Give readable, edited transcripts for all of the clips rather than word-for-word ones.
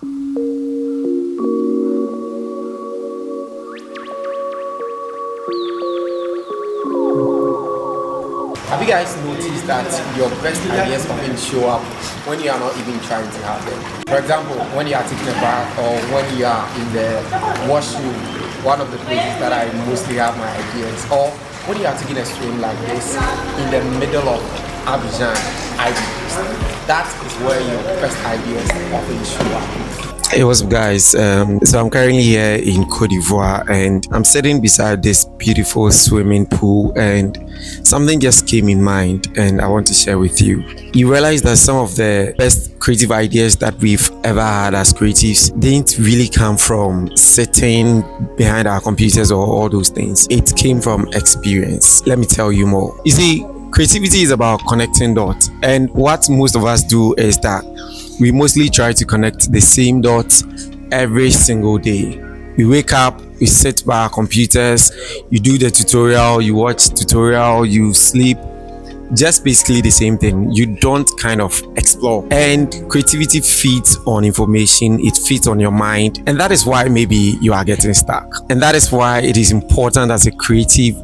Have you guys noticed that your best ideas often show up when you are not even trying to have them? For example, when you are taking a bath or when you are in the washroom, one of the places that I mostly have my ideas, or when you are taking a swim like this in the middle of Abidjan, that is where your best ideas often show up. Hey, what's up, guys? So I'm currently here in Côte d'Ivoire and I'm sitting beside this beautiful swimming pool, and something just came in mind and I want to share with you. You realize that some of the best creative ideas that we've ever had as creatives didn't really come from sitting behind our computers or all those things. It came from experience. Let me tell you more. You see, creativity is about connecting dots, and what most of us do is that we mostly try to connect the same dots every single day. We wake up, we sit by our computers, you do the tutorial, you watch tutorial, you sleep, just basically the same thing. You don't kind of explore. And creativity feeds on information, it feeds on your mind, and that is why maybe you are getting stuck. And that is why it is important as a creative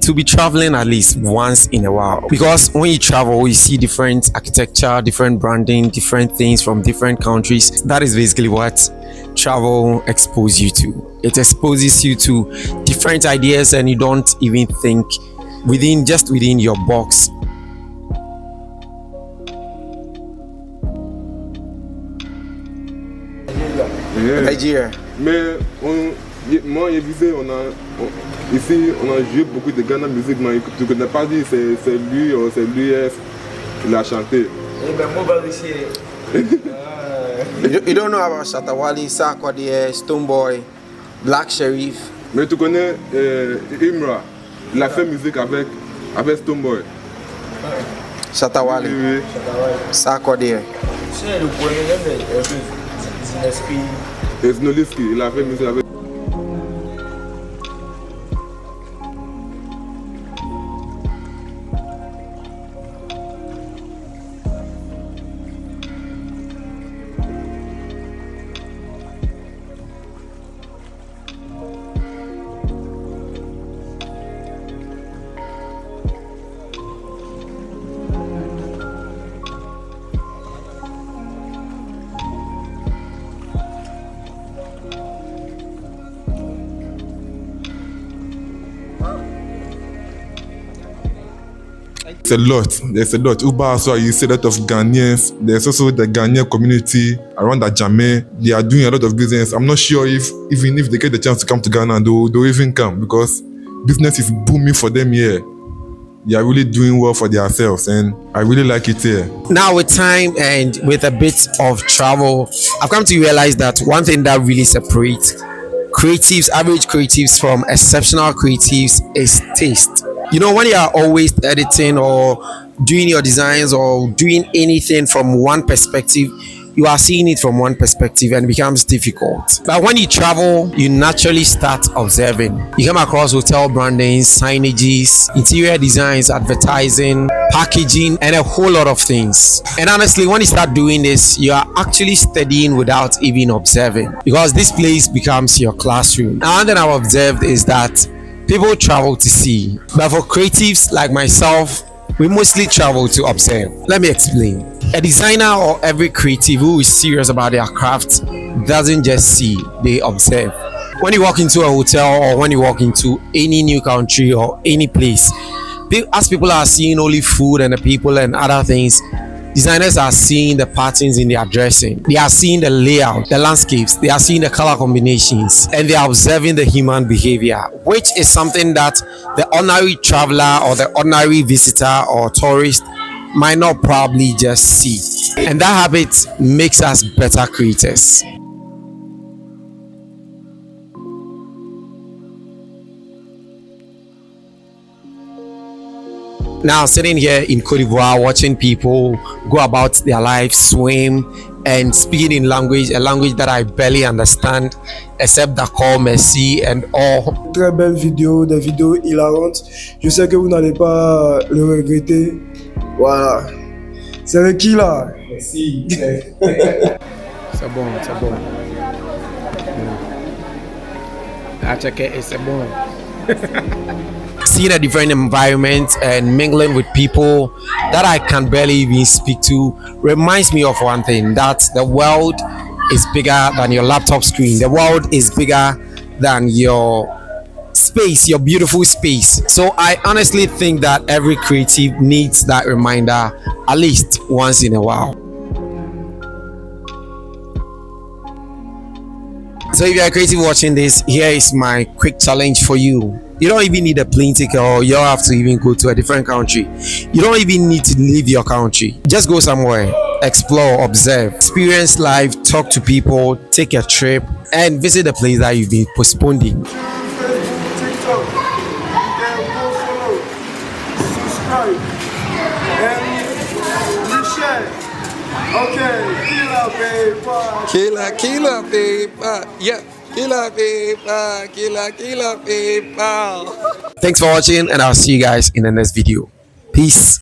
to be traveling at least once in a while, because when you travel you see different architecture, different branding, different things from different countries. That is basically what travel exposes you to. It exposes you to different ideas and you don't even think within your box. Nigeria. Mais moi, j'ai visé, ici, on a joué beaucoup de Ghana musique, mais tu ne connais pas dit c'est lui ou c'est lui qui l'a chanté. You don't know about Shatawali, Sarkodie, Stoneboy, Black Sheriff. Mais tu connais Imra, il a fait musique avec Stoneboy. Shatawali, Oui. Sarkodie. Et Znoliski, il a fait musique avec. It's a lot. There's a lot. Uber, so you see a lot of Ghanaians. There's also the Ghanaian community around Ajame. They are doing a lot of business. I'm not sure even if they get the chance to come to Ghana, they'll even come, because business is booming for them here. They are really doing well for themselves, and I really like it here. Now with time and with a bit of travel, I've come to realize that one thing that really separates creatives, average creatives, from exceptional creatives is taste. You know, when you are always editing or doing your designs or doing anything from one perspective, you are seeing it from one perspective and it becomes difficult. But when you travel, you naturally start observing. You come across hotel brandings, signages, interior designs, advertising, packaging, and a whole lot of things. And honestly, when you start doing this, you are actually studying without even observing, because this place becomes your classroom. Now, one thing I've observed is that people travel to see, but for creatives like myself, we mostly travel to observe. Let me explain. A designer or every creative who is serious about their craft doesn't just see, they observe. When you walk into a hotel or when you walk into any new country or any place, as people are seeing only food and the people and other things, designers are seeing the patterns in their dressing. They are seeing the layout, the landscapes, they are seeing the color combinations, and they are observing the human behavior, which is something that the ordinary traveler or the ordinary visitor or tourist might not probably just see. And that habit makes us better creators. Now, sitting here in Côte d'Ivoire, watching people go about their lives, swim, and speaking in a language that I barely understand, except d'accord, merci, and all. Très belle vidéo, des vidéos hilarantes. Je sais que vous n'allez pas le regretter. Voilà. C'est avec qui là? Merci. a bon, it's a bon. I check it, it's a bon. Seeing a different environment and mingling with people that I can barely even speak to reminds me of one thing, that the world is bigger than your laptop screen. The world is bigger than your space, your beautiful space. So I honestly think that every creative needs that reminder at least once in a while. So if you're a creative watching this, here is my quick challenge for you. You don't even need a plane ticket, or you don't have to even go to a different country. You don't even need to leave your country. Just go somewhere, explore, observe, experience life, talk to people, take a trip, and visit the place that you've been postponing. TikTok, and go follow, subscribe, and reshare. Okay, killer, Killer, yeah. Killer, Thanks for watching, and I'll see you guys in the next video. Peace.